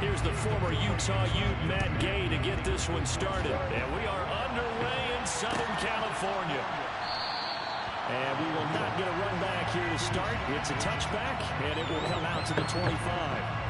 Here's the former Utah Ute, Matt Gay, to get this one started. And we are underway in Southern California. And we will not get a run back here to start. It's a touchback, and it will come out to the 25.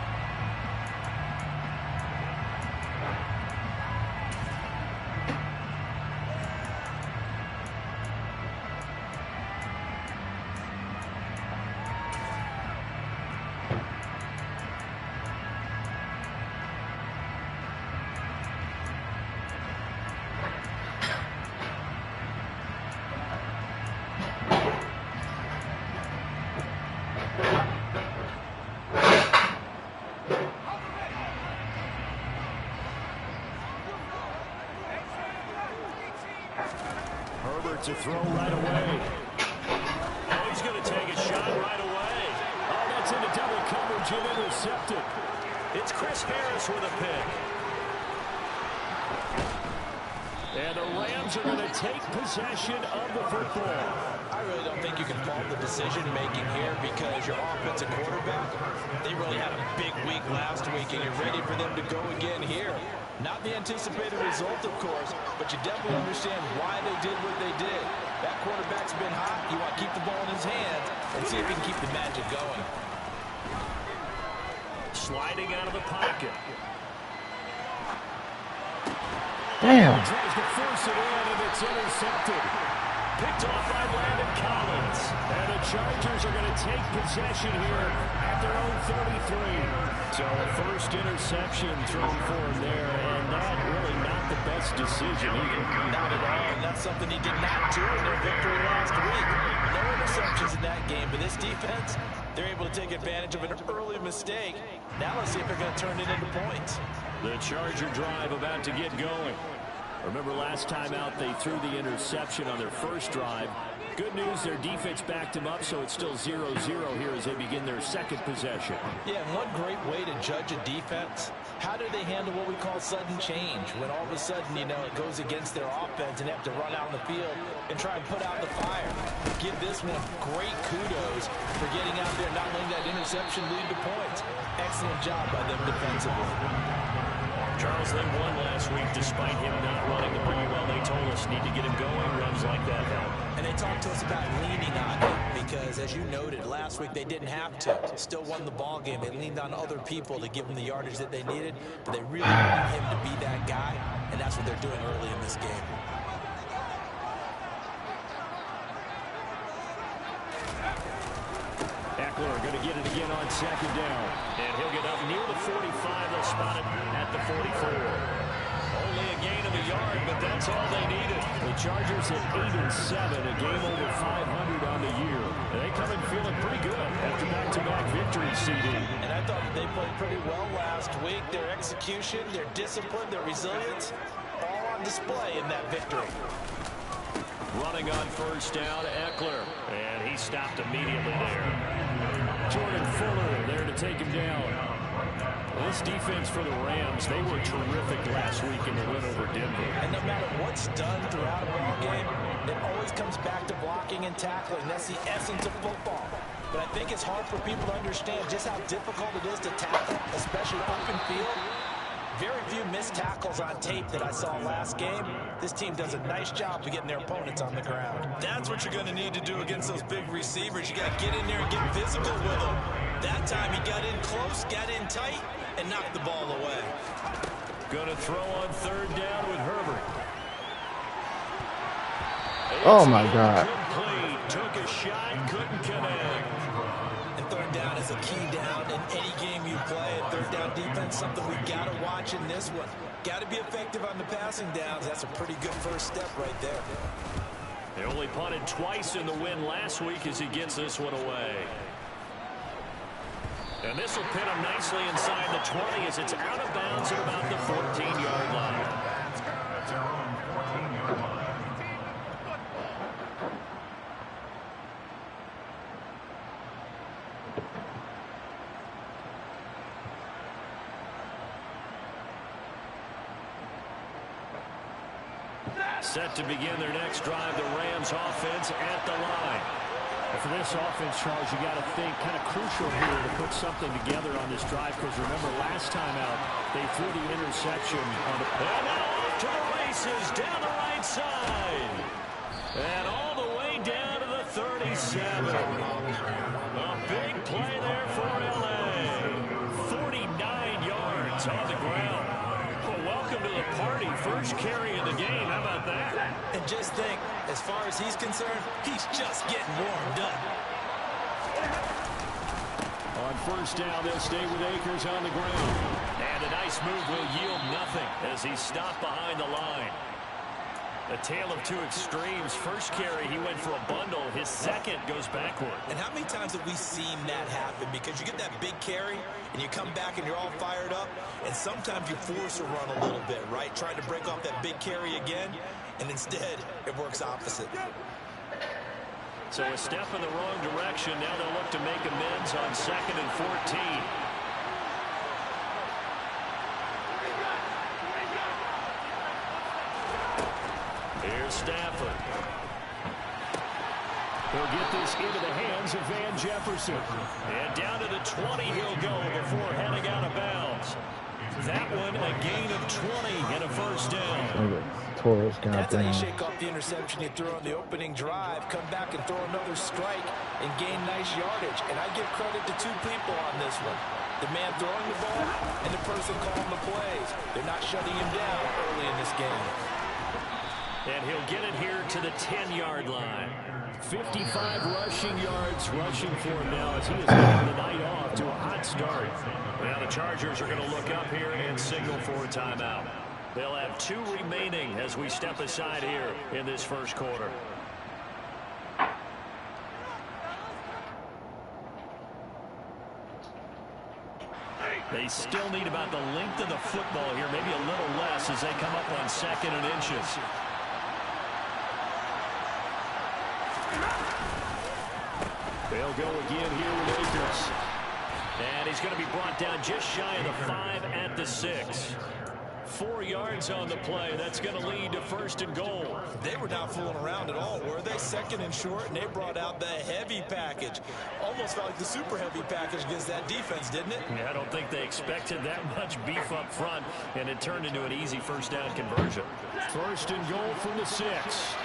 To throw right away. Oh, he's going to take a shot right away. Oh, that's into double coverage and intercepted. It's Chris Harris with a pick. And the Rams are going to take possession of the football. I really don't think you can fault the decision-making here because your offensive quarterback, they really had a big week last week, and you're ready for them to go again here. Not the anticipated result, of course, but you definitely understand why they did what they did. That quarterback's been hot. You want to keep the ball in his hands and see if he can keep the magic going. Sliding out of the pocket. Damn. Tries to force it in, and it's intercepted. Picked off by Landon Collins. And the Chargers are going to take possession here at their own 33. So a first interception thrown for him there, and that really not the best decision either. Not at all, and that's something he did not do in their victory last week. No interceptions in that game, but this defense, they're able to take advantage of an early mistake. Now let's see if they're going to turn it into points. The Charger drive about to get going. Remember last time out they threw the interception on their first drive. Good news, their defense backed them up, so it's still 0-0 here as they begin their second possession. Yeah, and one great way to judge a defense, how do they handle what we call sudden change? When all of a sudden, you know, it goes against their offense and they have to run out in the field and try and put out the fire. Give this one great kudos for getting out there, not letting that interception lead to points. Excellent job by them defensively. Charles, they won last week despite him not running the ball well. They told us need to get him going. Runs like that help. And they talked to us about leaning on him because, as you noted, last week they didn't have to. Still won the ball game. They leaned on other people to give them the yardage that they needed, but they really wanted him to be that guy, and that's what they're doing early in this game. Eckler going to get it again on second down. And he'll get up near the 45. They'll spot it at the 44. Only a gain of a yard, but that's all they needed. The Chargers at 8-7, a game over 500 on the year. They come in feeling pretty good after back-to-back victory CD. And I thought they played pretty well last week. Their execution, their discipline, their resilience, all on display in that victory. Running on first down, Eckler. And he stopped immediately there. Jordan Fuller there to take him down. Well, this defense for the Rams, they were terrific last week in the win over Denver. And no matter what's done throughout a ball game, it always comes back to blocking and tackling. That's the essence of football. But I think it's hard for people to understand just how difficult it is to tackle, especially open field. Very few missed tackles on tape that I saw last game. This team does a nice job of getting their opponents on the ground. That's what you're going to need to do against those big receivers. You got to get in there and get physical with them. That time he got in close, got in tight, and knocked the ball away. Going to throw on third down with Herbert. Oh, my God. Complete. Took a shot, couldn't connect. And third down is a key down in any game you play. And third down defense, something we got to watch in this one. Got to be effective on the passing downs. That's a pretty good first step right there. They only punted twice in the win last week as he gets this one away. And this will pin him nicely inside the 20 as it's out of bounds at about the 14-yard line. Set to begin their next drive, the Rams offense at the line. For this offense, Charles, you got to think kind of crucial here to put something together on this drive, because remember last time out they threw the interception on the play. And now off to the races down the right side. And all the way down to the 37. A big play there for L.A. 49 yards on the ground. Well, welcome to the party. First carry of the game. How about that? And just think, as far as he's concerned, he's just getting warmed up. On first down, they'll stay with Akers on the ground. And a nice move will yield nothing as he stopped behind the line. A tale of two extremes. First carry, he went for a bundle. His second goes backward. And how many times have we seen that happen? Because you get that big carry, and you come back and you're all fired up, and sometimes you force a run a little bit, right? Trying to break off that big carry again, and instead, it works opposite. So a step in the wrong direction. Now they'll look to make amends on 2nd and 14. Here's Stafford. He'll get this into the hands of Van Jefferson. And down to the 20 he'll go before heading out of bounds. That one a gain of 20 and a first down. That's how you shake off the interception you threw on the opening drive, come back and throw another strike and gain nice yardage. And I give credit to two people on this one. The man throwing the ball and the person calling the plays. They're not shutting him down early in this game. And he'll get it here to the 10-yard line. 55 rushing yards rushing for him now as he is getting the night off to a hot start. Now the Chargers are going to look up here and signal for a timeout. They'll have 2 remaining as we step aside here in this first quarter. They still need about the length of the football here, maybe a little less as they come up on 2nd and inches. They'll go again here with Akers. And he's going to be brought down just shy of the 5 at the 6. 4 yards on the play. That's going to lead to 1st and goal. They were not fooling around at all, were they? 2nd and short, and they brought out the heavy package. Almost felt like the super heavy package against that defense, didn't it? Yeah, I don't think they expected that much beef up front, and it turned into an easy first down conversion. 1st and goal from the 6.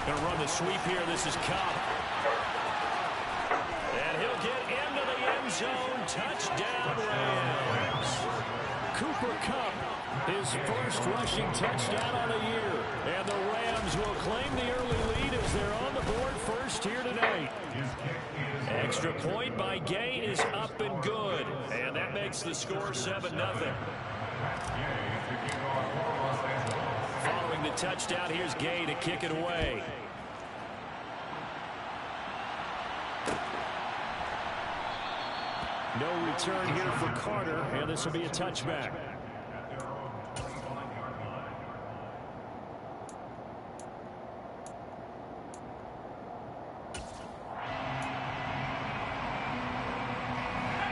Going to run the sweep here. This is Cobb. And he'll get into the end zone. Touchdown, Rams. Cooper Kupp, his first rushing touchdown on the year. And the Rams will claim the early lead as they're on the board first here tonight. Extra point by Gay is up and good. And that makes the score 7-0. Following the touchdown, here's Gay to kick it away. No return here for Carter, and this will be a touchback.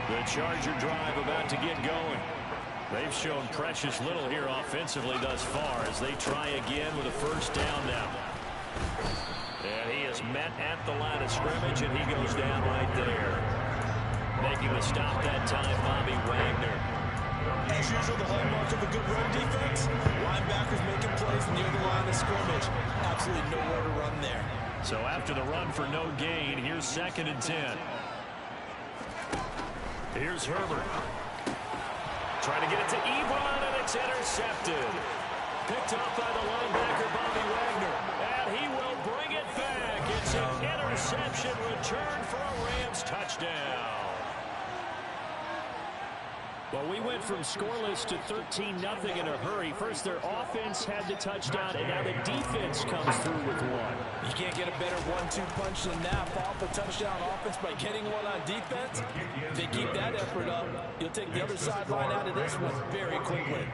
The Charger drive about to get going. They've shown precious little here offensively thus far as they try again with a first down now. And he is met at the line of scrimmage, and he goes down right there. Making the stop that time, Bobby Wagner. As usual, the hallmark of a good run defense, linebackers making plays in the other line of scrimmage. Absolutely nowhere to run there. So after the run for no gain, here's 2nd and 10. Here's Herbert. Trying to get it to Ebron, and it's intercepted. Picked off by the linebacker, Bobby Wagner. And he will bring it back. It's an interception return for a Rams touchdown. Well, we went from scoreless to 13-0 in a hurry. First, their offense had the touchdown, and now the defense comes through with one. You can't get a better 1-2 punch than that. Off a touchdown offense by getting one on defense. If they keep that effort up, you'll take the other sideline out of this one very quickly.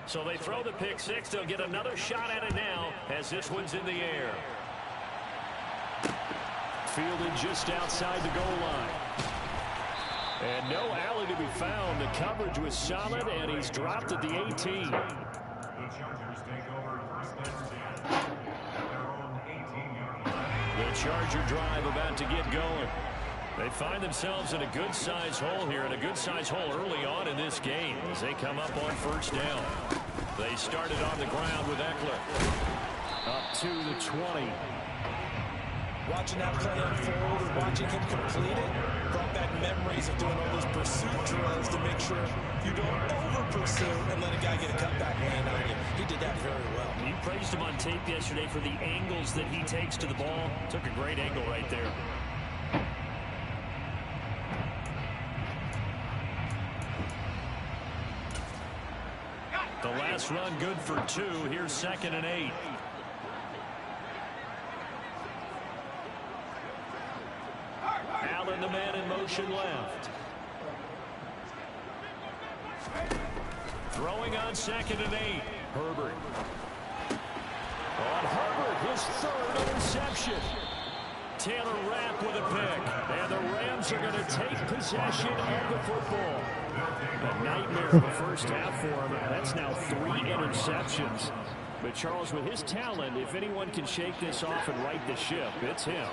So they throw the pick six. They'll get another shot at it now as this one's in the air. Fielded just outside the goal line. And no alley to be found. The coverage was solid, and he's dropped at the 18. The Charger drive about to get going. They find themselves in a good-sized hole here, and a good-sized hole early on in this game as they come up on first down. They started on the ground with Eckler. Up to the 20. Watching that play unfold and watching him complete it brought back memories of doing all those pursuit drills to make sure you don't over-pursue and let a guy get a cutback lane on you. He did that very well. You praised him on tape yesterday for the angles that he takes to the ball. Took a great angle right there. The last run good for 2. Here's 2nd and 8. Allen, the man in motion left. Throwing on 2nd and 8. Herbert. On Herbert, his 3rd interception. Taylor Rapp with a pick. And the Rams are going to take possession of the football. A nightmare in the first half for him. That's now 3 interceptions. But Charles, with his talent, if anyone can shake this off and right the ship, it's him.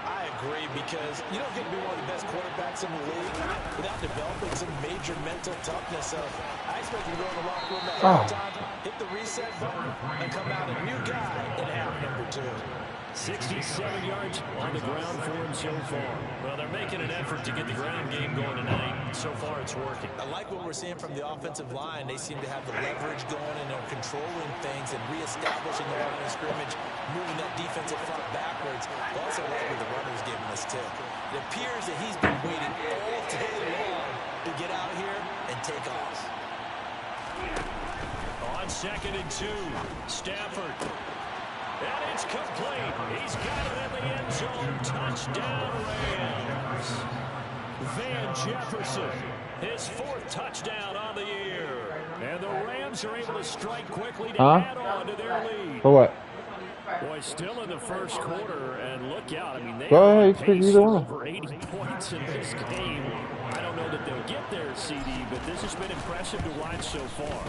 I agree, because you don't get to be one of the best quarterbacks in the league without developing some major mental toughness. So I expect him to go in the locker room at halftime, hit the reset button, and come out a new guy in half number 2. 67 yards on the ground for him so far. Well, they're making an effort to get the ground game going tonight. So far, it's working. I like what we're seeing from the offensive line. They seem to have the leverage going, and they're controlling things and reestablishing the line of scrimmage, moving that defensive front backwards. I also like what the runner's giving us, too. It appears that he's been waiting all day long to get out here and take off. On 2nd and 2, Stafford. And it's complete. He's got it in the end zone. Touchdown, Rams. Van Jefferson, his 4th touchdown on the year. And the Rams are able to strike quickly to add on to their lead. For what? Boy, still in the first quarter, and look out. I mean, they Go are ahead, on pace either for one. over 80 points in this game. I don't know that they'll get there, CD, but this has been impressive to watch so far.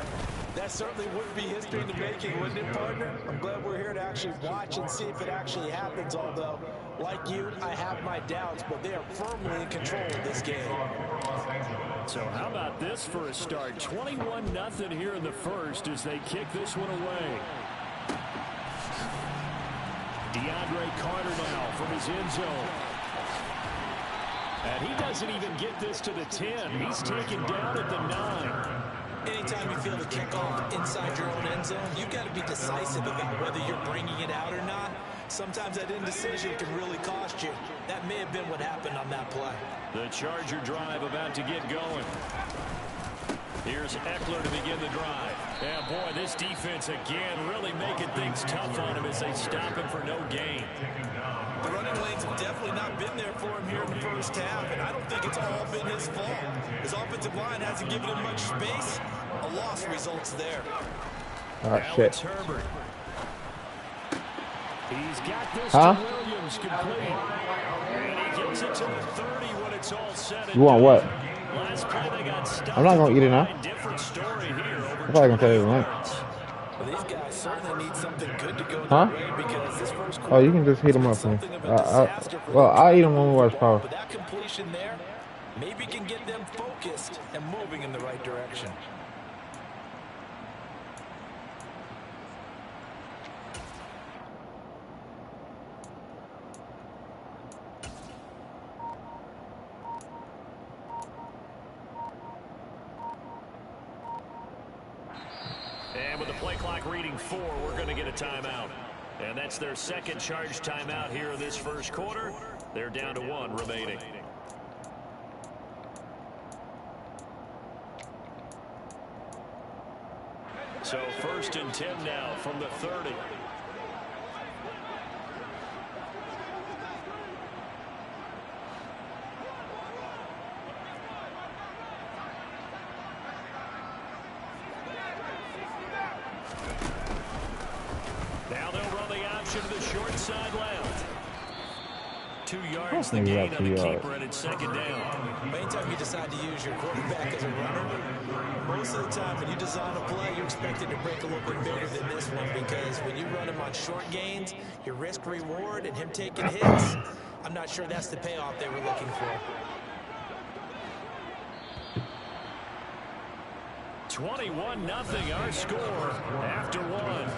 That certainly would be history in the making, wouldn't it, partner? I'm glad we're here to actually watch and see if it actually happens, although, like you, I have my doubts, but they are firmly in control of this game. So how about this for a start? 21-0 here in the first as they kick this one away. DeAndre Carter now from his end zone. And he doesn't even get this to the 10. He's taken down at the 9. Anytime you feel the kickoff inside your own end zone, you've got to be decisive about whether you're bringing it out or not. Sometimes that indecision can really cost you. That may have been what happened on that play. The Charger drive about to get going. Here's Eckler to begin the drive. And boy, this defense again really making things tough on him as they stop him for no gain. The running lanes have definitely not been there for him here in the first half, and I don't think it's all been his fault. His offensive line hasn't given him much space. A loss results there. Oh, shit. Herbert. He's got this to Williams complete. And he gets it to the 30 when it's all said and You want what? Last play they got stuck. I'm not going to eat it now. Different story here. I'm probably going to tell you tonight. Well, these guys certainly need something good to go Huh? their way because this first Oh, you can just heat them up for me. Well, I'll eat them when we watch Power. But that completion there maybe can get them focused and moving in the right direction. And with the play clock reading 4, we're going to get a timeout. And that's their second charge timeout here in this first quarter. They're down to 1 remaining. So 1st and 10 now from the 30. motion to the short side left. 2 yards the gain on the keeper, and it's second down. Anytime you decide to use your quarterback as a runner, most of the time when you design a play, you're expected to break a little bit bigger than this one, because when you run him on short gains, your risk-reward and him taking hits, I'm not sure that's the payoff they were looking for. 21-0 our score after one.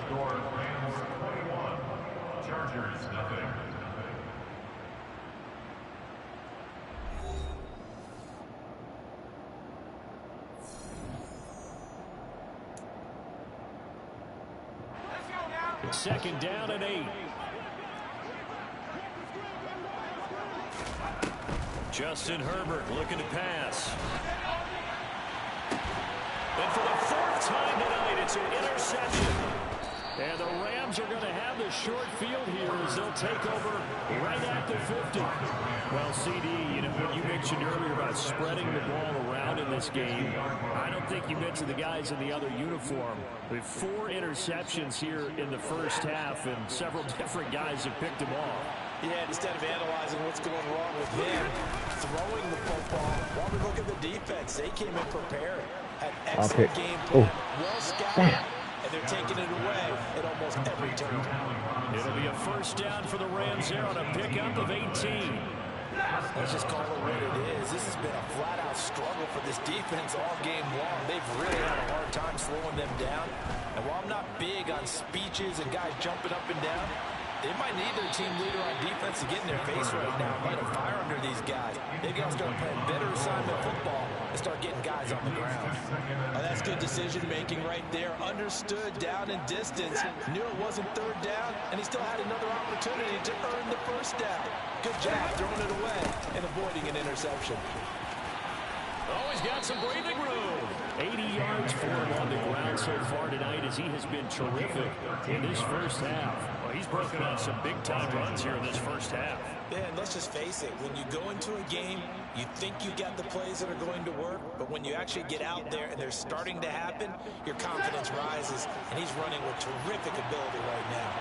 Chargers nothing. Second down and 8. Justin Herbert looking to pass. And for the 4th time tonight, it's an interception. And the Rams are going to have the short field here as they'll take over right at the 50. Well, CD, you know, when you mentioned earlier about spreading the ball around in this game, I don't think you mentioned the guys in the other uniform. We have 4 interceptions here in the first half, and several different guys have picked them off. Yeah, instead of analyzing what's going wrong with him, throwing the football, while we look at the defense, they came in prepared. Had excellent game plan, well scouted, and they're taking it away at almost every turn. It'll be a first down for the Rams there on a pickup of 18. Let's just call it what it is. This has been a flat-out struggle for this defense all game long. They've really had a hard time slowing them down. And while I'm not big on speeches and guys jumping up and down, they might need their team leader on defense to get in their face right now and light a fire under these guys. They've got to start playing better assignment football and start getting guys on the ground. Oh, that's good decision-making right there. Understood down and distance. Knew it wasn't third down, and he still had another opportunity to earn the first down. Good job throwing it away and avoiding an interception. Oh, he's got some breathing room. 80 yards for him on the ground so far tonight as he has been terrific in this first half. Well, he's broken out some big-time runs here in this first half. Yeah, and let's just face it. When you go into a game, you think you got the plays that are going to work, but when you actually get out there and they're starting to happen, your confidence rises, and he's running with terrific ability right now.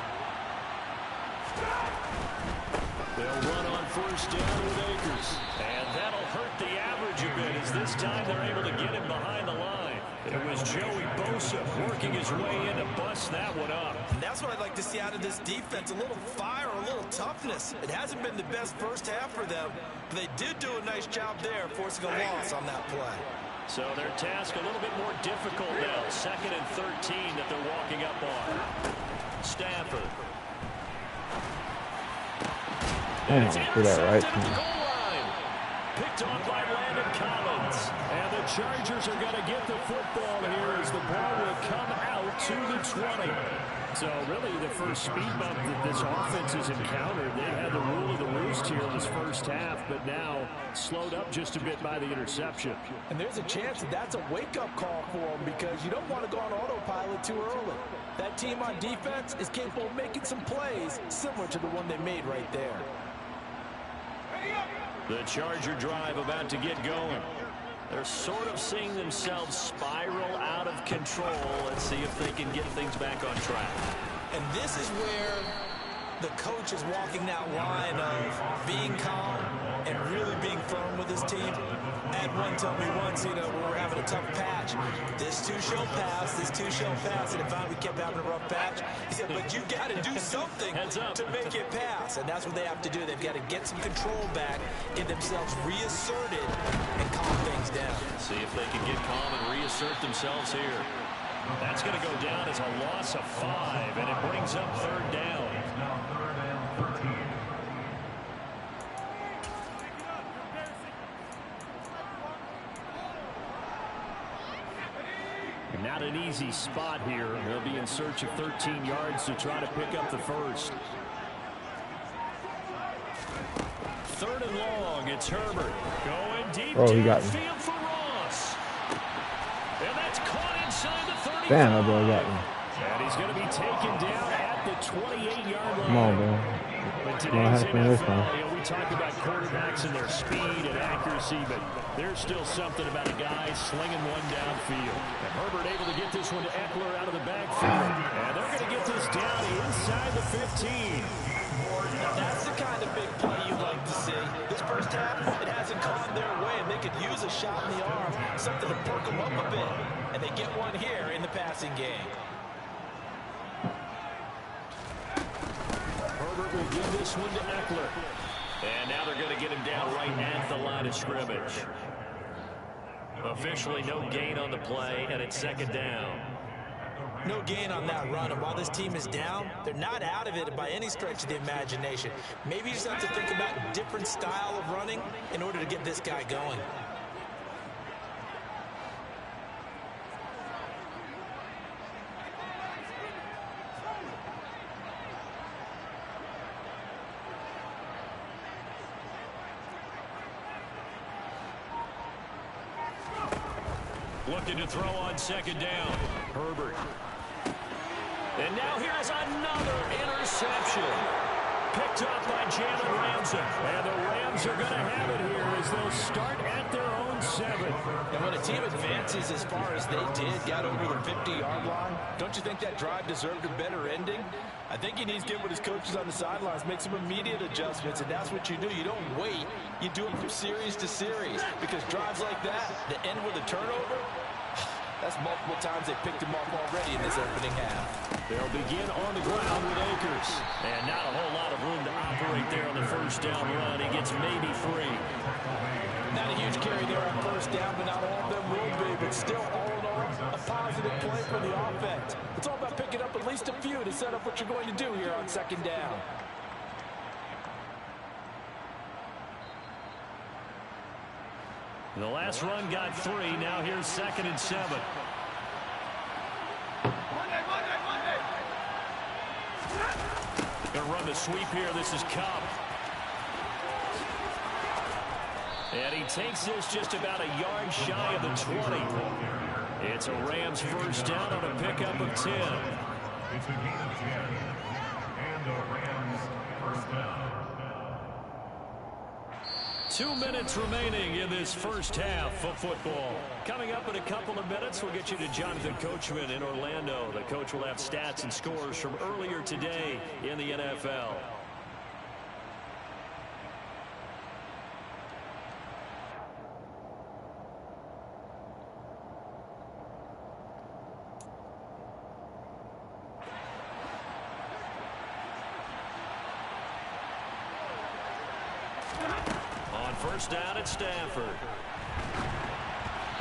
They'll run on first down with Akers. And that'll hurt the average a bit as this time they're able to get him behind the line. It was Joey Bosa working his way in to bust that one up. And that's what I'd like to see out of this defense, a little fire, a little toughness. It hasn't been the best first half for them, but they did do a nice job there forcing a loss on that play. So their task a little bit more difficult now. 2nd and 13 that they're walking up on. Stafford. Damn, for that right. Picked off by Landon Collins. And the Chargers are going to get the football here as the ball will come out to the 20. So really the first speed bump that this offense has encountered. They had the rule of the roost here in this first half, but now slowed up just a bit by the interception. And there's a chance that that's a wake-up call for them, because you don't want to go on autopilot too early. That team on defense is capable of making some plays similar to the one they made right there. The Charger drive about to get going. They're sort of seeing themselves spiral out of control. Let's see if they can get things back on track. And this is where the coach is walking that line of being calm and really being firm with his team. Ed one told me once, you know, we were having a tough patch. This too shall pass, this too shall pass. And if we kept having a rough patch, he said, but you got to do something to make it pass. And that's what they have to do. They've got to get some control back, get themselves reasserted, and calm things down. See if they can get calm and reassert themselves here. That's going to go down as a loss of 5, and it brings up 3rd down. Not an easy spot here. They'll be in search of 13 yards to try to pick up the first. 3rd and long. It's Herbert going deep downfield for Ross. And that's caught inside the 35. Damn, that boy got me. And he's going to be taken down at the 28-yard line. Come on, bro. But today's NFL, we talk about quarterbacks and their speed and accuracy, but there's still something about a guy slinging one downfield. And Herbert able to get this one to Eckler out of the backfield. And they're going to get this down inside the 15. Now that's the kind of big play you'd like to see. This first half, it hasn't gone their way, and they could use a shot in the arm, something to perk them up a bit. And they get one here in the passing game. Herbert will give this one to Eckler. And now they're going to get him down right at the line of scrimmage. Officially no gain on the play, and it's second down. No gain on that run, and while this team is down, they're not out of it by any stretch of the imagination. Maybe you just have to think about a different style of running in order to get this guy going. Looking to throw on second down. Herbert. And now here's another interception. Picked up by Jalen Ramsey. And the Rams are going to have it here as they'll start at their own 7. And when a team advances as far as they did, got over the 50-yard line, don't you think that drive deserved a better ending? I think he needs to get with his coaches on the sidelines, make some immediate adjustments, and that's what you do. You don't wait. You do it from series to series, because drives like that end with a turnover, that's multiple times they picked him off already in this opening half. They'll begin on the ground with Akers. And not a whole lot of room to operate there on the first down run. He gets maybe 3. Not a huge carry there on first down, but not all of them will be. But still, all in all, a positive play for the offense. It's all about picking up at least a few to set up what you're going to do here on second down. The last run got 3. Now here's second and 7. Gonna run the sweep here. This is Cobb. And he takes this just about a yard shy of the 20. It's a Rams first down on a pickup of 10. It's a gain of 10. And a Rams first down. 2 minutes remaining in this first half of football. Coming up in a couple of minutes, we'll get you to Jonathan Coachman in Orlando. The coach will have stats and scores from earlier today in the NFL. First down at Stafford.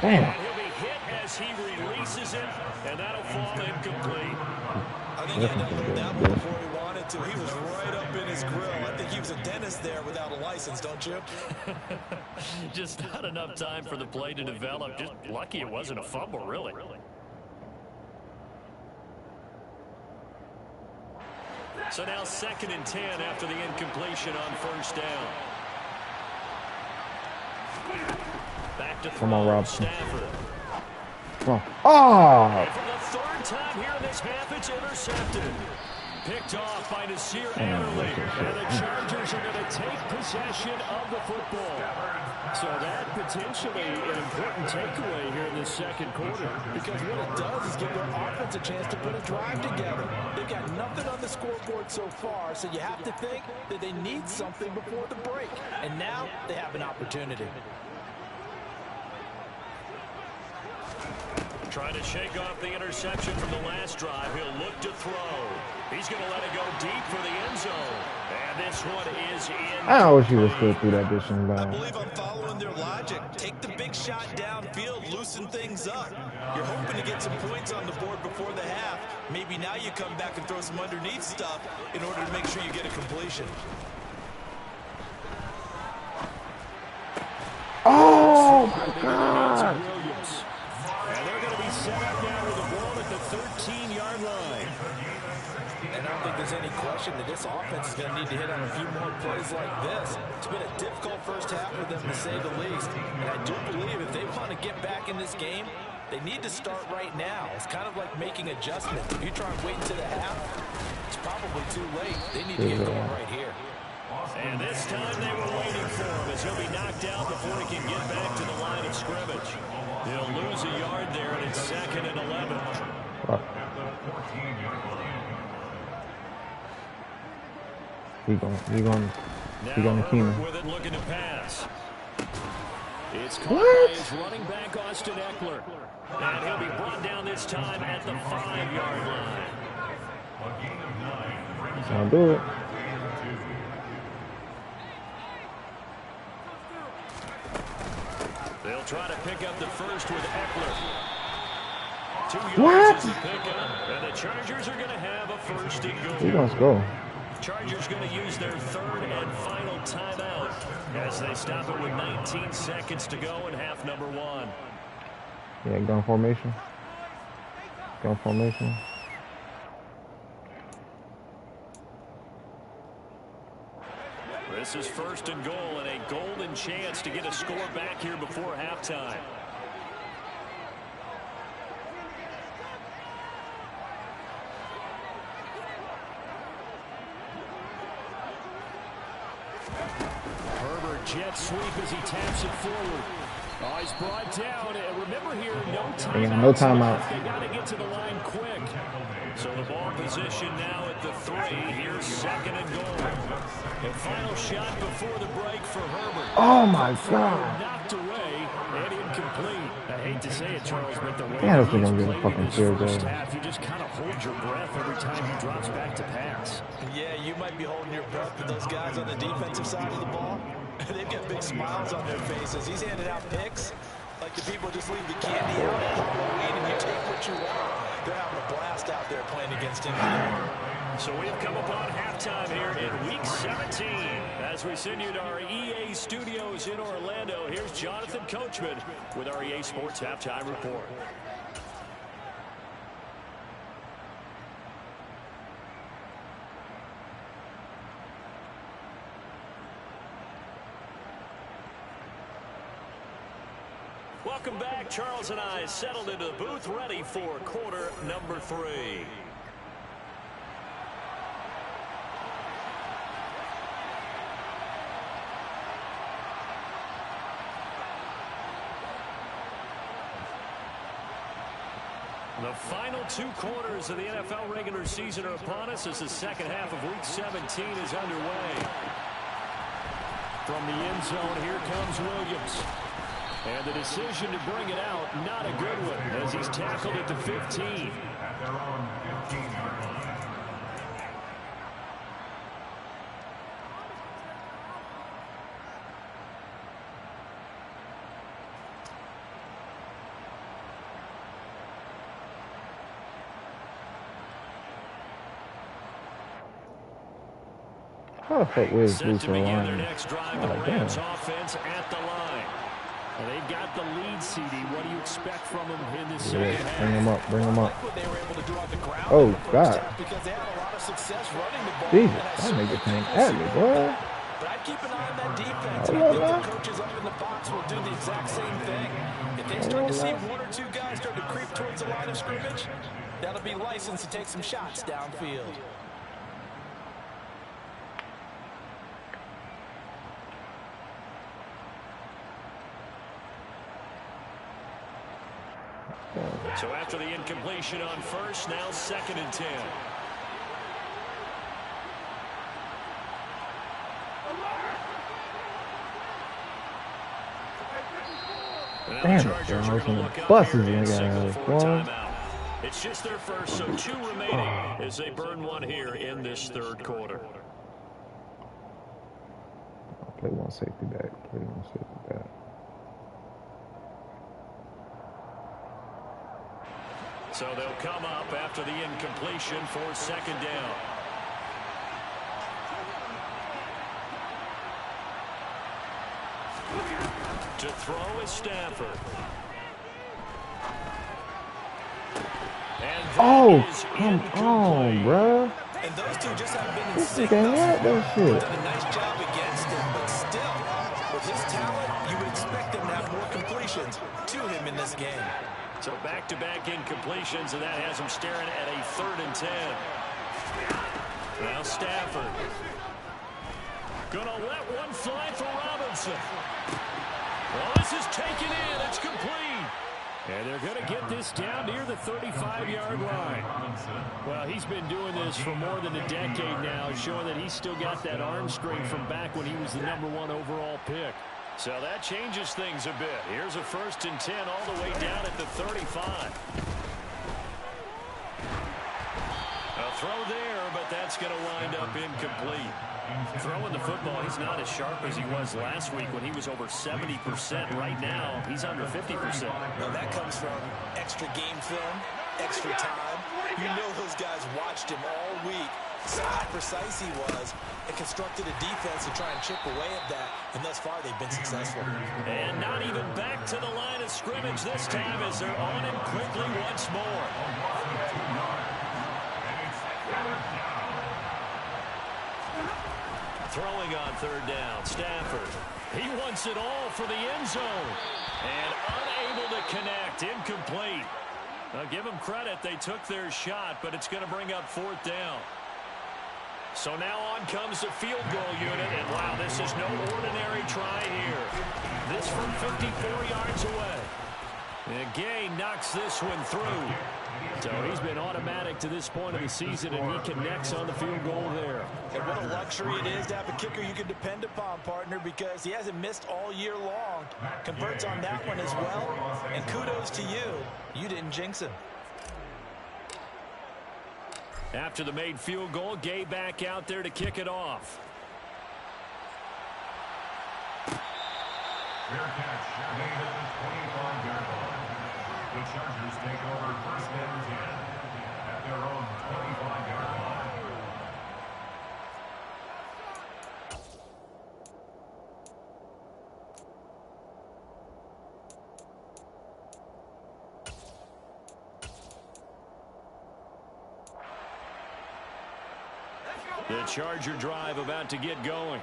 Damn. And he'll be hit as he releases it, and that'll fall incomplete. I think he ended up with that one before he wanted to. He was right up in his grill. I think he was a dentist there without a license, don't you? Just not enough time for the play to develop. Just lucky it wasn't a fumble, really. So now second and 10 after the incompletion on first down. Back to Come on, Robson. Stafford. Come on. Oh! And for the third time here in this half, it's intercepted. Picked off by Nasir Adderley. And the Chargers are going to take possession of the football. So that potentially an important takeaway here in the second quarter. Because what it does is give their offense a chance to put a drive together. They've got nothing on the scoreboard so far, so you have to think that they need something before the break. And now they have an opportunity. Trying to shake off the interception from the last drive. He'll look to throw. He's going to let it go deep for the end zone. And this one is in. I wish he was still through that distance. I believe I'm following their logic. Take the big shot downfield, loosen things up. You're hoping to get some points on the board before the half. Maybe now you come back and throw some underneath stuff in order to make sure you get a completion. Oh, my God. And they're going to be set up now with the ball at the 13-yard line. And I don't think there's any question that this offense is going to need to hit on a few more plays like this. It's been a difficult first half for them, to say the least. And I do believe if they want to get back in this game, they need to start right now. It's kind of like making adjustments. If you try and wait until the half, it's probably too late. They need to get going right here. And this time they were waiting for him as he'll be knocked out before he can get back to the line of scrimmage. He'll lose a yard there, and it's second and 11. He gonna Now Keenum. Herbert with it, looking to pass. It's caught What? by his running back, Austin Eckler. And he'll be brought down this time at the 5-yard line. I'll do it. They'll try to pick up the first with Eckler. 2 yards What? is the pickup, and the Chargers are going to have a first and He goal. gonna score. Chargers going to use their 3rd and final timeout as they stop it with 19 seconds to go in half number 1. Yeah, gun formation. Gun formation. This is 1st and goal and a golden chance to get a score back here before halftime. Herbert jet sweep as he taps it forward. Oh, he's brought down. And remember here, no timeout. Yeah, no timeout. They got to get to the line quick. So the ball position now at the 3. Here's 2nd and goal. The final shot before the break for Herbert. Oh my God. Knocked away and incomplete. I hate to say it, Charles, but the way Yeah, this he's is gonna get a played fucking in his field first goal. half, you just kind of hold your breath every time he drops back to pass. Yeah, you might be holding your breath, but those guys on the defensive side of the ball, they've got big smiles on their faces. He's handing out picks like the people just leave the candy out at Halloween and you take what you want. They're having a blast out there playing against him. So we've come upon halftime here in Week 17. As we send you to our EA studios in Orlando, here's Jonathan Coachman with our EA Sports Halftime Report. Welcome back. Charles and I settled into the booth ready for quarter number 3. The final 2 quarters of the NFL regular season are upon us as the second half of Week 17 is underway. From the end zone, here comes Williams. And the decision to bring it out, not a good one, as he's tackled at the 15. At their own 15-yard line. How the fuck was Set Bruce to begin their line? next drive, the Oh, Rams damn. offense at the line. And they've got the lead, CD. What do you expect from them in this Yeah, second half? bring him up, bring him up. What they were able to do on the ground Oh, in the first God. half because they had a lot of success running the ball. Jesus, And I that certainly nigga came think at we'll me, see boy. more. But I'd keep an eye on that defense. And I think the coaches up in the box will do the exact same thing. If they start to see 1 or 2 guys start to creep towards the line of scrimmage, that'll be license to take some shots downfield. So after the incompletion on first, now 2nd and 10. Damn it, John. I was gonna bust his nigga ass, boy. It's just their first, so 2 remaining as they burn 1 here in this 3rd quarter. Play one safety back. Play one safety back. So they'll come up after the incompletion for 2nd down. To throw is Stafford. And that Oh, is come on, incomplete. bruh. And those two just haven't been in This sync. nigga had that shit. Done a nice job against him, but still, with his talent, you would expect him to have more completions to him in this game. So back-to-back incompletions, and that has him staring at a 3rd and 10. Now Stafford. Gonna let one fly for Robinson. Well, this is taken in. It's complete. And they're going to get this down near the 35-yard line. Well, he's been doing this for more than a decade now, showing that he's still got that arm strength from back when he was the #1 overall pick. So that changes things a bit. Here's a 1st and 10 all the way down at the 35. A throw there, but that's going to wind up incomplete. Throwing the football, he's not as sharp as he was last week when he was over 70%. Right now, he's under 50%. Well, that comes from extra game film, extra time. You know those guys watched him all week, saw how precise he was, and constructed a defense to try and chip away at that, and thus far they've been successful. And not even back to the line of scrimmage this time as they're on him quickly once more. Throwing on 3rd down, Stafford. He wants it all for the end zone. And unable to connect, incomplete. I'll give them credit, they took their shot, but it's going to bring up 4th down. So now on comes the field goal unit, and wow, this is no ordinary try here. This from 54 yards away. And Gay knocks this one through. So he's been automatic to this point of the season, and he connects on the field goal there. And what a luxury it is to have a kicker you can depend upon, partner, because he hasn't missed all year long. Converts on that one as well, and kudos to you. You didn't jinx him. After the made field goal, Gay back out there to kick it off. Fair catch made at the 25-yard line. The Chargers take over 1st and 10 at their own 25-yard line. The Charger drive about to get going.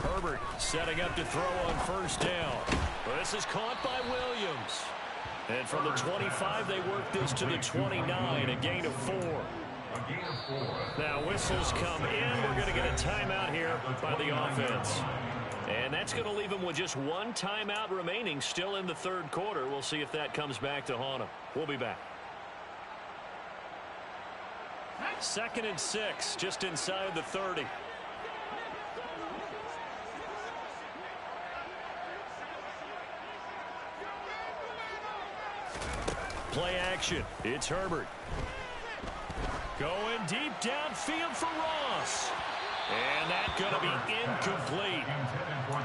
Herbert setting up to throw on 1st down. Well, this is caught by Williams. And from the 25, they work this to the 29, a gain of 4. Now whistles come in. We're going to get a timeout here by the offense. And that's going to leave them with just 1 timeout remaining still in the 3rd quarter. We'll see if that comes back to haunt them. We'll be back. 2nd and 6, just inside the 30. Play action. It's Herbert. Going deep downfield for Ross. And that's going to be incomplete.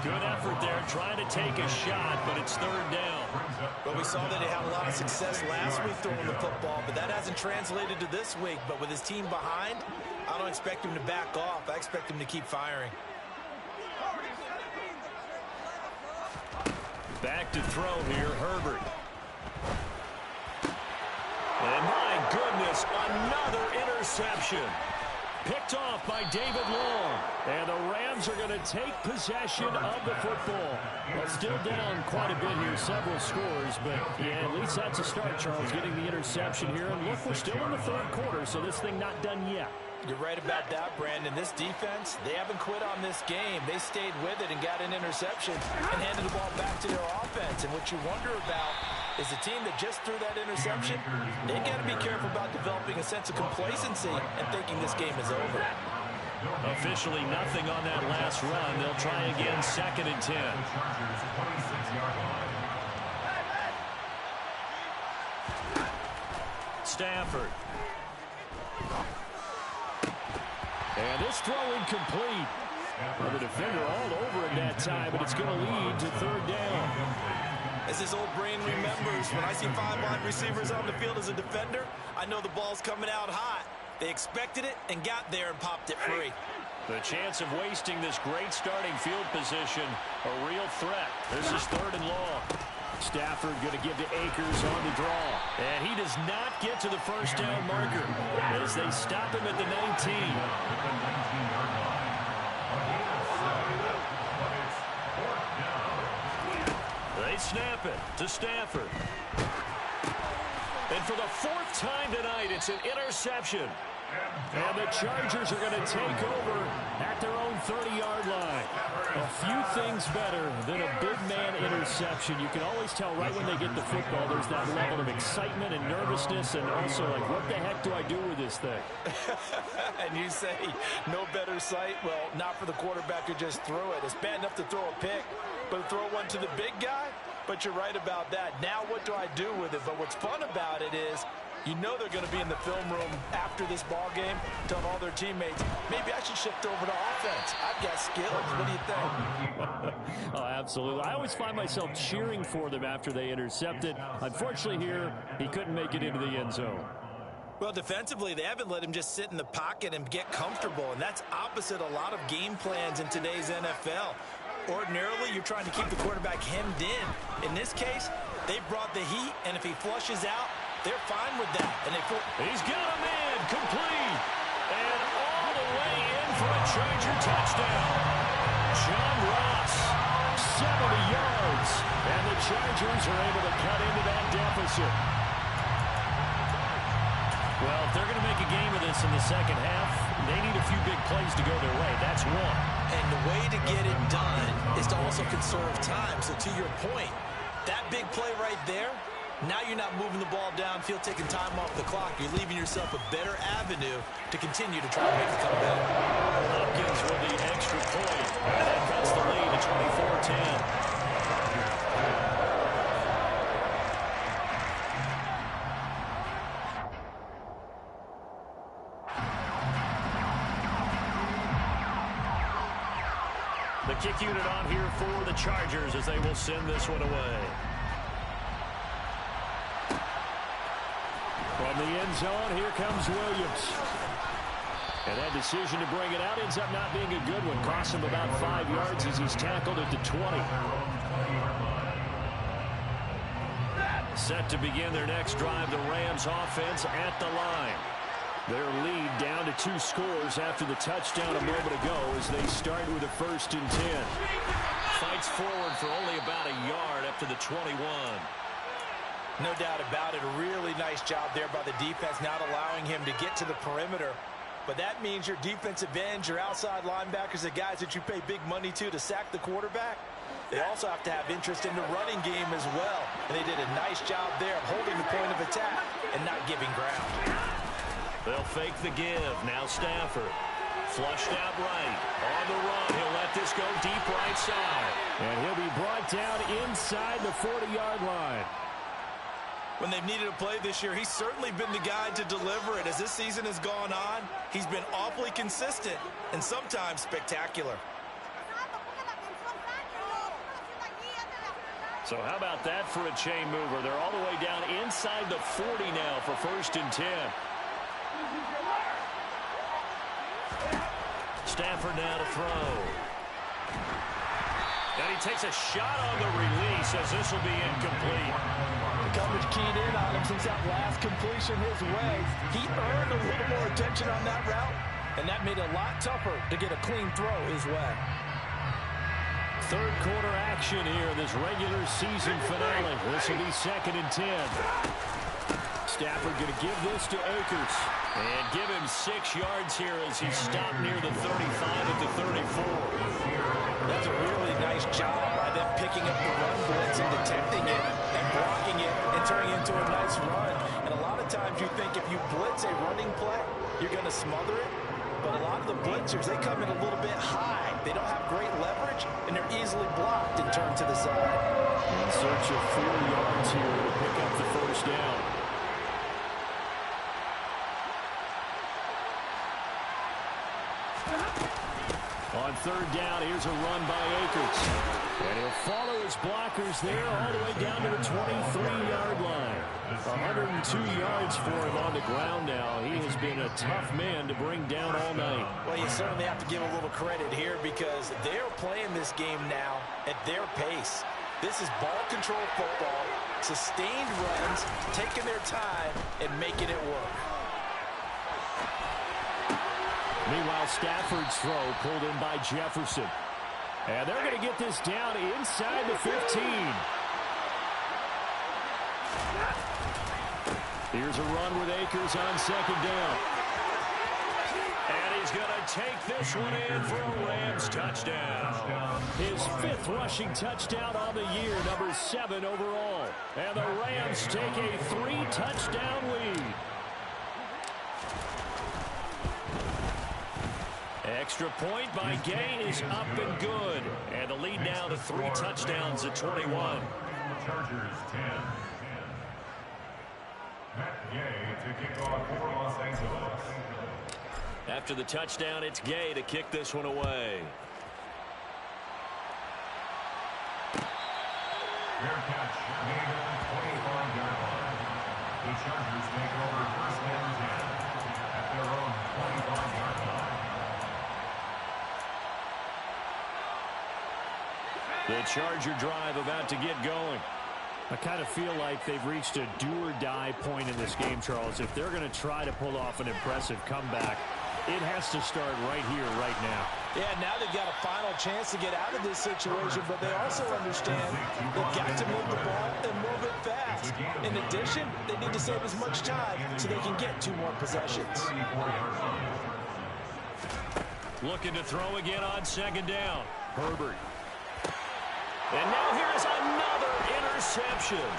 Good effort there trying to take a shot, but it's 3rd down. Well, we saw that he had a lot of success last week throwing the football, but that hasn't translated to this week. But with his team behind, I don't expect him to back off. I expect him to keep firing. Back to throw here, Herbert. And my goodness, another interception. Picked off by David Long. And the Rams are going to take possession of the football. Well, still down quite a bit here, several scores. But, yeah, at least that's a start, Charles, getting the interception here. And look, we're still in the 3rd quarter, so this thing not done yet. You're right about that, Brandon. This defense, they haven't quit on this game. They stayed with it and got an interception and handed the ball back to their offense. And what you wonder about is the team that just threw that interception, they got to be careful about developing a sense of complacency and thinking this game is over. Officially nothing on that last run. They'll try again, 2nd and 10. Stafford. And this throw incomplete. Well, the defender all over it that time, but it's going to lead to 3rd down. As his old brain remembers, when I see 5 wide receivers on the field as a defender, I know the ball's coming out hot. They expected it and got there and popped it free. The chance of wasting this great starting field position, a real threat. This is 3rd and long. Stafford going to give to Akers on the draw. And he does not get to the first down marker as they stop him at the 19. At the 19-yard line. But it's fourth down. They snap it to Stafford. And for the fourth time tonight, it's an interception. And the Chargers are going to take over at their own 30-yard line. A few things better than a big man interception. You can always tell right when they get the football, there's that level of excitement and nervousness, and also like, what the heck do I do with this thing? And you say, no better sight? Well, not for the quarterback to just throw it. It's bad enough to throw a pick, but to throw one to the big guy? But you're right about that. Now what do I do with it? But what's fun about it is, you know they're going to be in the film room after this ball game, telling all their teammates, maybe I should shift over to offense. I've got skills. What do you think? Oh, absolutely. I always find myself cheering for them after they intercepted. Unfortunately here, he couldn't make it into the end zone. Well, defensively, they haven't let him just sit in the pocket and get comfortable, and that's opposite a lot of game plans in today's NFL. Ordinarily, you're trying to keep the quarterback hemmed in. In this case, they brought the heat, and if he flushes out, they're fine with that. And he's got him in, complete, and all the way in for a Charger touchdown. John Ross, 70 yards, and the Chargers are able to cut into that deficit. Well, if they're going to make a game of this in the second half, they need a few big plays to go their way. That's one. And the way to get it done is to also conserve time. So to your point, that big play right there, now you're not moving the ball downfield, taking time off the clock. You're leaving yourself a better avenue to continue to try to make the comeback. Hopkins with the extra point. And that cuts the lead to 24-10. The kick unit on here for the Chargers as they will send this one away. From the end zone, here comes Williams. And that decision to bring it out ends up not being a good one. Costs him about 5 yards as he's tackled at the 20. Set to begin their next drive, the Rams offense at the line. Their lead down to 2 scores after the touchdown a moment ago as they start with a 1st and 10. Fights forward for only about a yard up to the 21. No doubt about it. A really nice job there by the defense, not allowing him to get to the perimeter. But that means your defensive ends, your outside linebackers, the guys that you pay big money to sack the quarterback, they also have to have interest in the running game as well. And they did a nice job there of holding the point of attack and not giving ground. They'll fake the give. Now Stafford. Flushed out right. On the run. He'll let this go deep right side. And he'll be brought down inside the 40-yard line. When they've needed a play this year, he's certainly been the guy to deliver it. As this season has gone on, he's been awfully consistent and sometimes spectacular. So how about that for a chain mover? They're all the way down inside the 40 now for 1st and 10. Stafford now to throw. And he takes a shot on the release as this will be incomplete. The coverage keyed in on him since that last completion his way. He earned a little more attention on that route, and that made it a lot tougher to get a clean throw his way. 3rd quarter action here in this regular season finale. This will be 2nd and 10. Stafford going to give this to Akers. And give him 6 yards here as he stopped near the 35 at the 34. That's a really nice job by them picking up the run blitz and detecting it and blocking it and turning it into a nice run. And a lot of times you think if you blitz a running play, you're going to smother it. But a lot of the blitzers, they come in a little bit high. They don't have great leverage, and they're easily blocked and turned to the side. In search of 4 yards here to pick up the 1st down. On 3rd down, here's a run by Akers. And he'll follow his blockers there all the way down to the 23-yard line. 102 yards for him on the ground now. He has been a tough man to bring down all night. Well, you certainly have to give a little credit here because they're playing this game now at their pace. This is ball control football, sustained runs, taking their time, and making it work. Meanwhile, Stafford's throw pulled in by Jefferson. And they're going to get this down inside the 15. Here's a run with Akers on second down. And he's going to take this one in for a Rams touchdown. His 5th rushing touchdown on the year, number 7 overall. And the Rams take a 3-touchdown lead. Extra point by Gay is up and good. And the lead now to 3 touchdowns at 21. Chargers 10. Matt Gay to kick off for Los Angeles. After the touchdown, it's Gay to kick this one away. Fair catch made at the 25-yard line. The Chargers take over first and 10 at their own 25-yard line. The Charger drive about to get going. I kind of feel like they've reached a do-or-die point in this game, Charles. If they're going to try to pull off an impressive comeback, it has to start right here, right now. Yeah, now they've got a final chance to get out of this situation, but they also understand they've got to move the ball and move it fast. In addition, they need to save as much time so they can get 2 more possessions. Looking to throw again on second down. Herbert. And now here's another interception.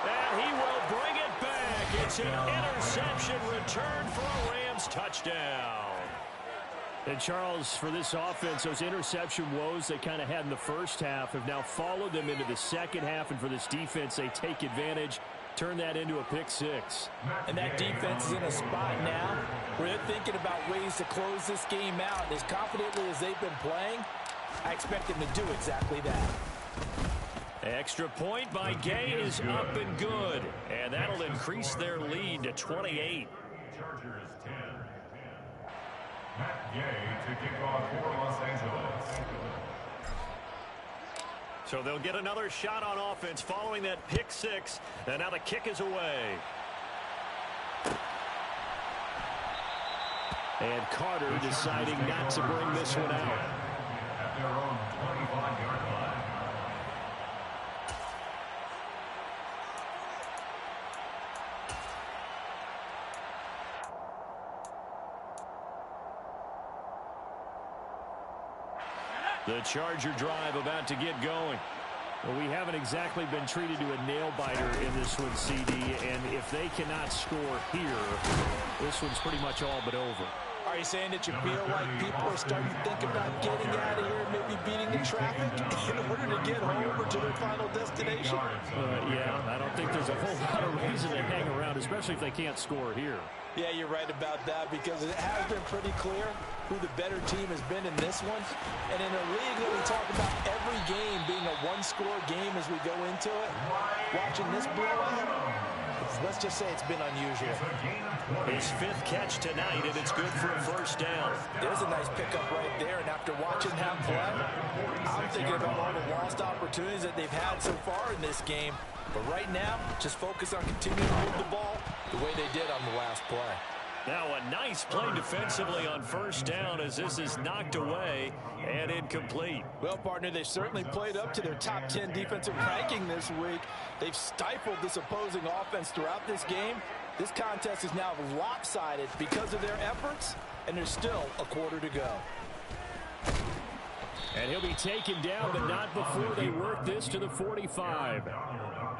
And he will bring it back. It's an interception return for a Rams touchdown. And Charles, for this offense, those interception woes they kind of had in the first half have now followed them into the second half. And for this defense, they take advantage, turn that into a pick 6. And that defense is in a spot now where they're thinking about ways to close this game out. As confidently as they've been playing, I expect them to do exactly that. Extra point by Gay is up and good. And that'll increase their lead to 28. Chargers 10. Matt Gay to kick off for Los Angeles. So they'll get another shot on offense following that pick 6. And now the kick is away. And Carter deciding not to bring this one out. At their own 25-yard line. The Charger drive about to get going. Well, we haven't exactly been treated to a nail-biter in this one, CD, and if they cannot score here, this one's pretty much all but over. Are you saying that you feel like people are starting to think about getting out of here and maybe beating the traffic in order to get home or to their final destination? Yeah, I don't think there's a whole lot of reason to hang around, especially if they can't score here. Yeah, you're right about that because it has been pretty clear who the better team has been in this one. And in a league that we talk about every game being a one-score game as we go into it, watching this blowout, let's just say it's been unusual. His 5th catch tonight, and it's good for a first down. There's a nice pickup right there, and after watching that play, I'm thinking about all the lost opportunities that they've had so far in this game. But right now, just focus on continuing to move the ball the way they did on the last play. Now a nice play defensively on first down as this is knocked away and incomplete. Well, partner, they certainly played up to their top 10 defensive ranking this week. They've stifled this opposing offense throughout this game. This contest is now lopsided because of their efforts, and there's still a quarter to go. And he'll be taken down, but not before they work this to the 45.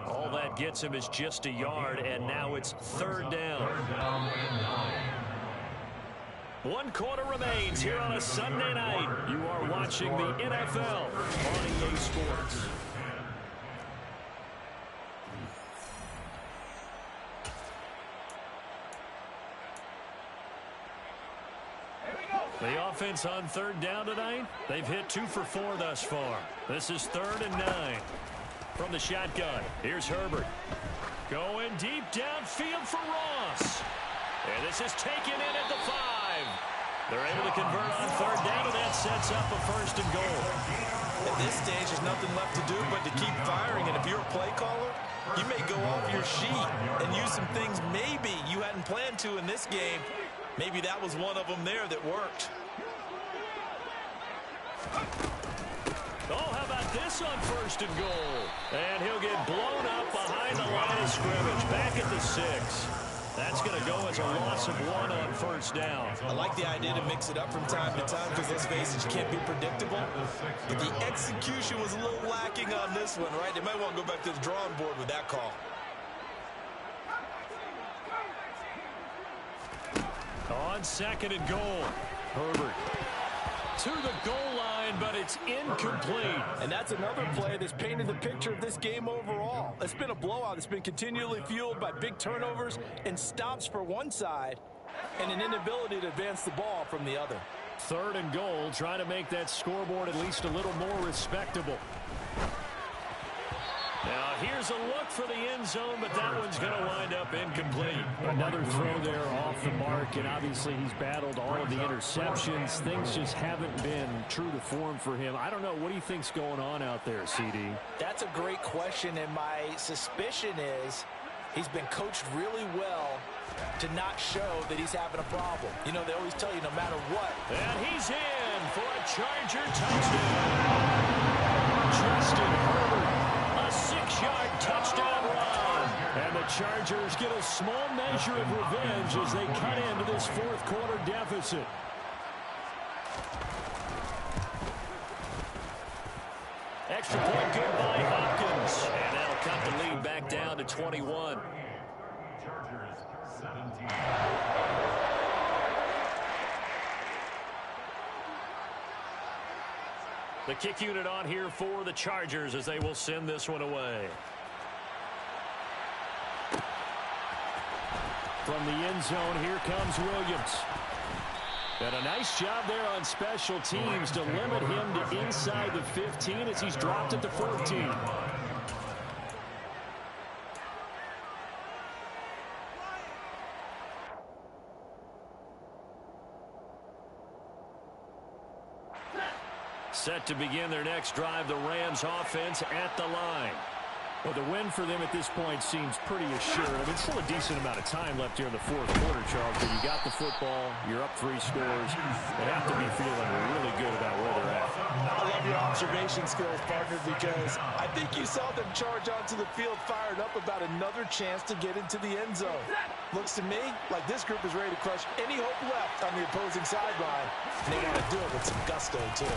All that gets him is just a yard, and now it's 3rd down. 1 quarter remains here on a Sunday night. You are watching the NFL on EA Sports. The offense on 3rd down tonight, they've hit 2 for 4 thus far. This is 3rd and 9. From the shotgun, here's Herbert. Going deep downfield for Ross. And this is taken in at the 5. They're able to convert on third down, and that sets up a 1st and goal. At this stage, there's nothing left to do but to keep firing. And if you're a play caller, you may go off your sheet and use some things maybe you hadn't planned to in this game. Maybe that was one of them there that worked. Oh, how about this on 1st and goal? And he'll get blown up behind the line of scrimmage, back at the 6. That's going to go as a loss of 1 on 1st down. I like the idea to mix it up from time to time because, let's face it, you can't be predictable. But the execution was a little lacking on this one, right? They might want to go back to the drawing board with that call. On 2nd and goal, Herbert to the goal line, but it's incomplete. And that's another play that's painted the picture of this game overall. It's been a blowout. It's been continually fueled by big turnovers and stops for one side and an inability to advance the ball from the other. 3rd and goal, trying to make that scoreboard at least a little more respectable. Now, here's a look for the end zone, but that one's going to wind up incomplete. Another throw there off the mark, and obviously he's battled all of the interceptions. Things just haven't been true to form for him. I don't know. What do you think's going on out there, CD? That's a great question, and my suspicion is he's been coached really well to not show that he's having a problem. You know, they always tell you no matter what. And he's in for a Charger touchdown. Justin Herbert. A 6-yard touchdown run. And the Chargers get a small measure of revenge as they cut into this 4th quarter deficit. Extra point good by Hopkins. And that'll cut the lead back down to 21. Chargers 17. The kick unit on here for the Chargers as they will send this one away. From the end zone, here comes Williams. And a nice job there on special teams to limit him to inside the 15 as he's dropped at the 14. Set to begin their next drive, the Rams offense at the line. Well, the win for them at this point seems pretty assured. I mean, still a decent amount of time left here in the 4th quarter, Charles, but you got the football, you're up 3 scores. They have to be feeling really good about where they're at. I love your observation skills, partner, because I think you saw them charge onto the field fired up about another chance to get into the end zone. Looks to me like this group is ready to crush any hope left on the opposing sideline, and they want to do it with some gusto, too.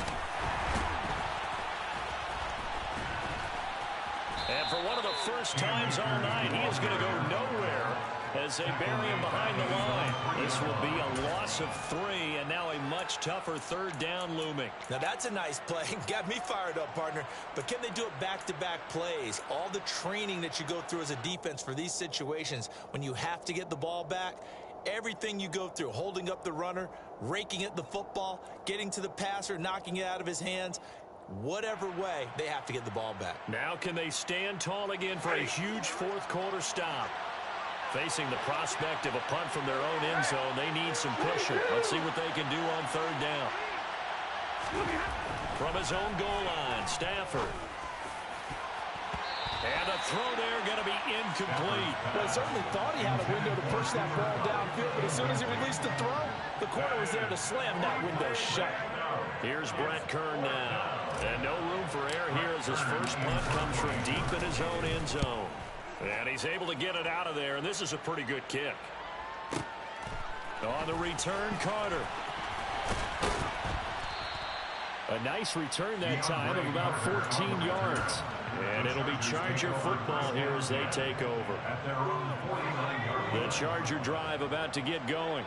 And for one of the first times all night, he is going to go nowhere as they bury him behind the line. This will be a loss of 3, and now a much tougher 3rd down looming. Now that's a nice play. Got me fired up, partner. But can they do it back-to-back plays? All the training that you go through as a defense for these situations, when you have to get the ball back, everything you go through, holding up the runner, raking at the football, getting to the passer, knocking it out of his hands, whatever way, they have to get the ball back. Now can they stand tall again for a huge 4th quarter stop? Facing the prospect of a punt from their own end zone, they need some pushing. Let's see what they can do on 3rd down. From his own goal line, Stafford. And a throw there going to be incomplete. Well, he certainly thought he had a window to push that ball downfield, but as soon as he released the throw, the corner was there to slam that window shut. Here's Brett Kern now. And no room for error here as his first punt comes from deep in his own end zone. And he's able to get it out of there, and this is a pretty good kick. On the return, Carter. A nice return that time of about 14 yards. And it'll be Charger football here as they take over. The Charger drive about to get going.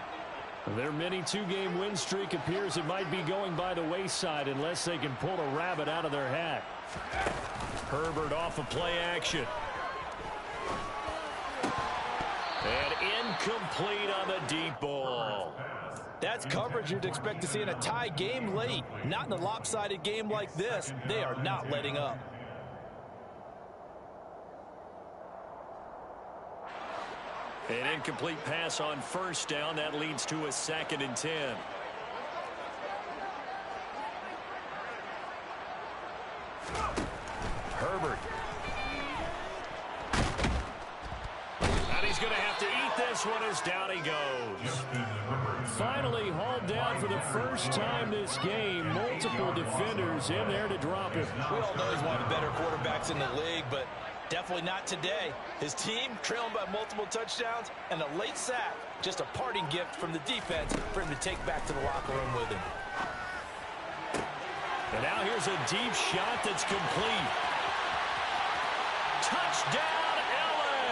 Their mini 2-game win streak appears it might be going by the wayside unless they can pull a rabbit out of their hat. Herbert off of play action. And incomplete on the deep ball. That's coverage you'd expect to see in a tie game late. Not in a lopsided game like this. They are not letting up. An incomplete pass on 1st down. That leads to a 2nd and 10. he's going to have to eat this one as down he goes. Finally hauled down for the first time this game. Multiple defenders in there to drop him. We all know he's one of the better quarterbacks in the league, but definitely not today. His team trailing by multiple touchdowns and a late sack. Just a parting gift from the defense for him to take back to the locker room with him. And now here's a deep shot that's complete. Touchdown, LA!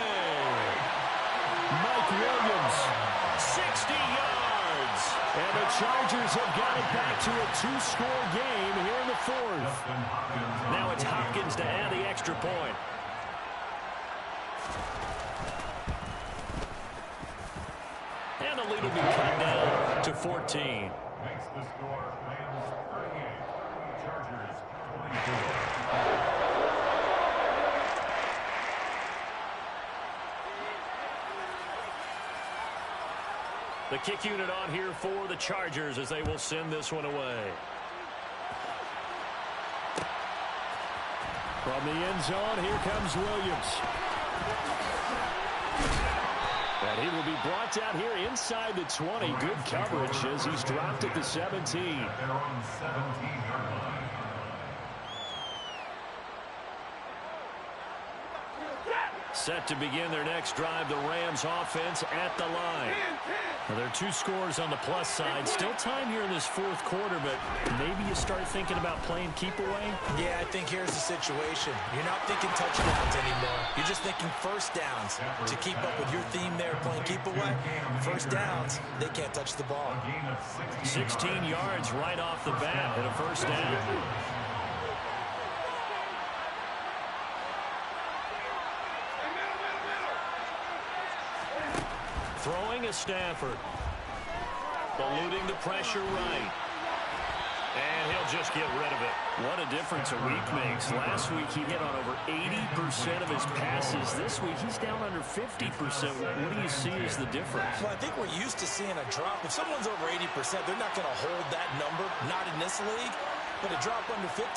Mike Williams, 60 yards. And the Chargers have got it back to a two-score game here in the fourth. Now it's Hopkins to add the extra point. And the lead will be cut down to 14. Makes the score Rams 38, Chargers 24. The kick unit on here for the Chargers as they will send this one away. From the end zone, here comes Williams. And he will be brought down here inside the 20. Good coverage as he's dropped at the 17. Their own 17-yard line. Set to begin their next drive, the Rams offense at the line. Now, there are two scores on the plus side. Still time here in this fourth quarter, but maybe you start thinking about playing keep away? Yeah, I think here's the situation. You're not thinking touchdowns anymore. You're just thinking first downs. To keep up with your theme there, playing keep away, first downs, they can't touch the ball. 16 yards right off the bat and a first down. Throwing is Stafford. Eluding the pressure right. And he'll just get rid of it. What a difference a week makes. Last week he hit on over 80% of his passes. This week he's down under 50%. What do you see as the difference? Well, I think we're used to seeing a drop. If someone's over 80%, they're not going to hold that number. Not in this league. But a drop under 50%,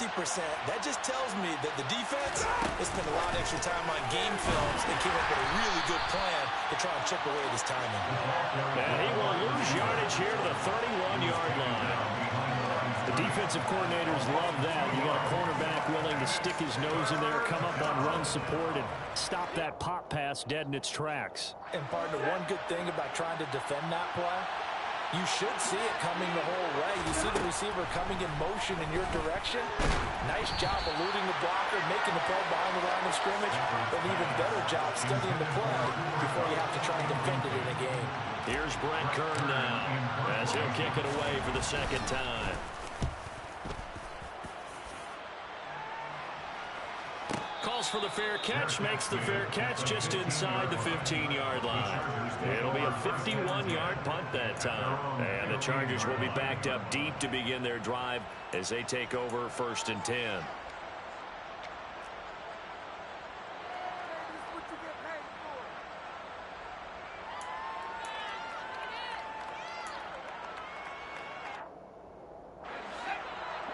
that just tells me that the defense has spent a lot of extra time on game films and came up with a really good plan to try and chip away this timing. And he will lose yardage here to the 31-yard line. The defensive coordinators love that. You got a cornerback willing to stick his nose in there, come up on run support, and stop that pop pass dead in its tracks. And partner, one good thing about trying to defend that play, you should see it coming the whole way. You see the receiver coming in motion in your direction. Nice job eluding the blocker, making the play behind the line of scrimmage. An even better job studying the play before you have to try and defend it in a game. Here's Brent Kern now as he'll kick it away for the second time. Calls for the fair catch, makes the fair catch just inside the 15-yard line. It'll be a 51-yard punt that time. And the Chargers will be backed up deep to begin their drive as they take over 1st and 10.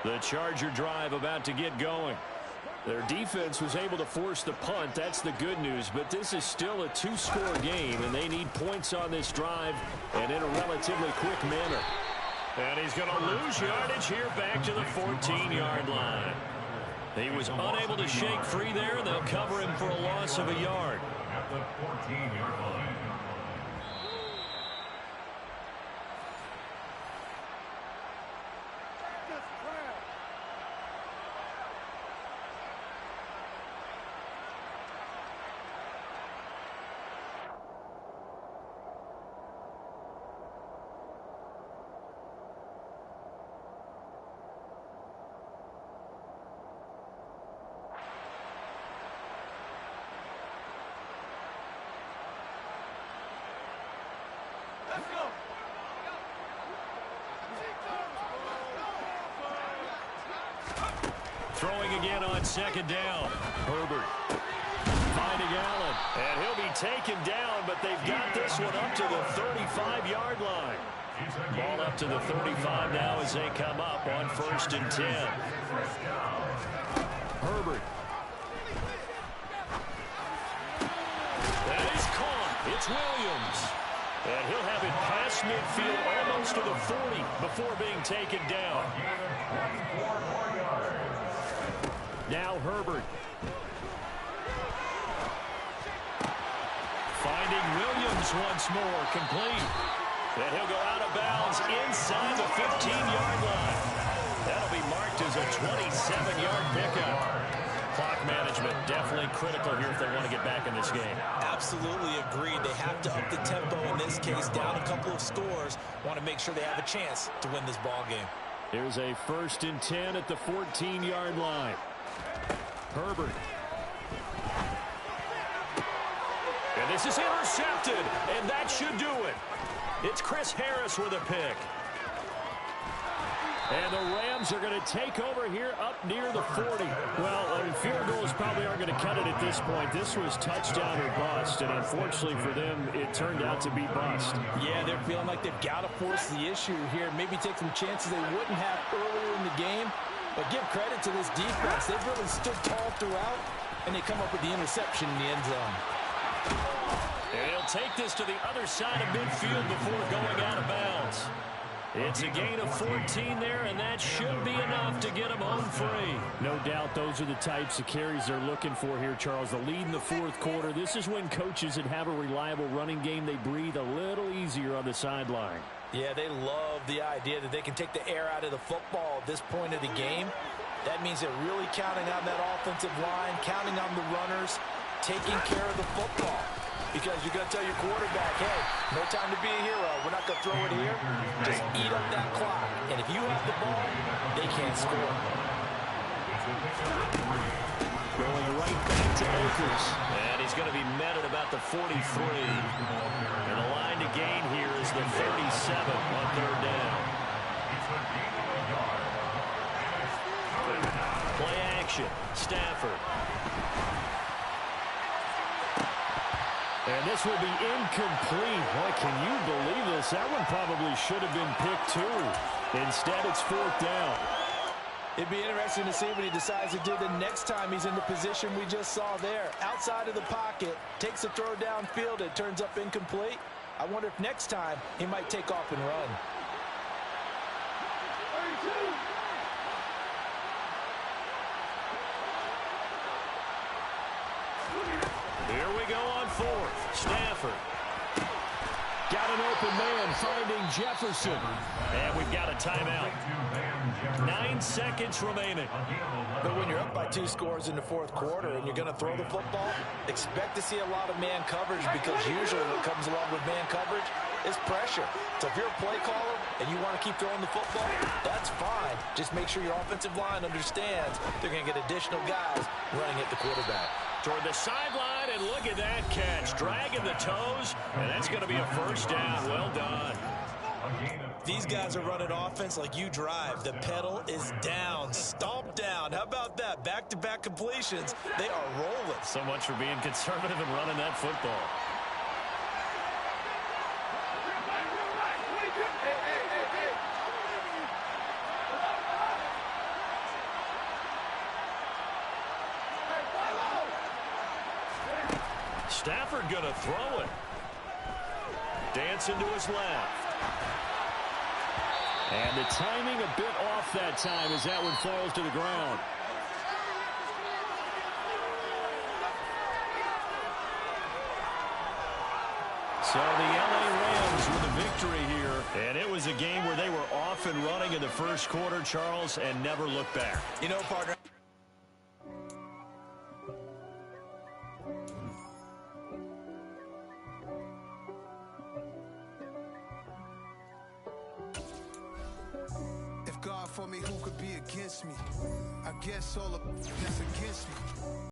The Charger drive about to get going. Their defense was able to force the punt. That's the good news. But this is still a two-score game, and they need points on this drive and in a relatively quick manner. And he's going to lose yardage here back to the 14-yard line. He was unable to shake free there. They'll cover him for a loss of a yard. At the 14-yard line. Throwing again on second down. Herbert finding Allen. And he'll be taken down, but they've got this one up to the 35-yard line. Ball up to the 35 now as they come up on 1st and 10. Herbert. That is caught. It's Williams. And he'll have it past midfield almost to the 40 before being taken down. Now Herbert. Finding Williams once more, complete. And he'll go out of bounds inside the 15-yard line. That'll be marked as a 27-yard pickup. Clock management definitely critical here if they want to get back in this game. Absolutely agreed. They have to up the tempo in this case, down a couple of scores. Want to make sure they have a chance to win this ball game. Here's a 1st and 10 at the 14-yard line. Herbert. And this is intercepted, and that should do it. It's Chris Harris with a pick. And the Rams are going to take over here up near the 40. Well, field goals probably aren't going to cut it at this point. This was touchdown or bust, and unfortunately for them, it turned out to be bust. Yeah, they're feeling like they've got to force the issue here. Maybe take some chances they wouldn't have earlier in the game. But give credit to this defense. They've really stood tall throughout, and they come up with the interception in the end zone. And he'll take this to the other side of midfield before going out of bounds. It's a gain of 14 there, and that should be enough to get them home free. No doubt those are the types of carries they're looking for here, Charles. The lead in the 4th quarter. This is when coaches that have a reliable running game, they breathe a little easier on the sideline. Yeah, they love the idea that they can take the air out of the football at this point of the game. That means they're really counting on that offensive line, counting on the runners, taking care of the football. Because you're going to tell your quarterback, hey, no time to be a hero. We're not going to throw it here. Just eat up that clock. And if you have the ball, they can't score. Going right back to Akers. And he's going to be met at about the 43. And the line to gain here is the 37 on 3rd down. Play action. Stafford. And this will be incomplete. Boy, can you believe this? That one probably should have been picked too. Instead, it's 4th down. It'd be interesting to see what he decides to do the next time he's in the position we just saw there. Outside of the pocket, takes a throw downfield, it turns up incomplete. I wonder if next time he might take off and run. Here we go on 4th. Stafford. Got an open man, finding Jefferson. And we've got a timeout. 9 seconds remaining. But when you're up by 2 scores in the 4th quarter and you're going to throw the football, expect to see a lot of man coverage, because usually what comes along with man coverage is pressure. So if you're a play caller and you want to keep throwing the football, that's fine. Just make sure your offensive line understands they're going to get additional guys running at the quarterback. Toward the sideline, and look at that catch. Dragging the toes, and that's going to be a 1st down. Well done. These guys are running offense like you drive. The pedal is down, stomp down. How about that? Back-to-back completions. They are rolling. So much for being conservative and running that football. Stafford going to throw it. Dancing to his left. And the timing a bit off that time as that one falls to the ground. So the LA Rams with a victory here. And it was a game where they were off and running in the 1st quarter, Charles, and never looked back. You know, partner, God for me, who could be against me? I guess all of that's against me.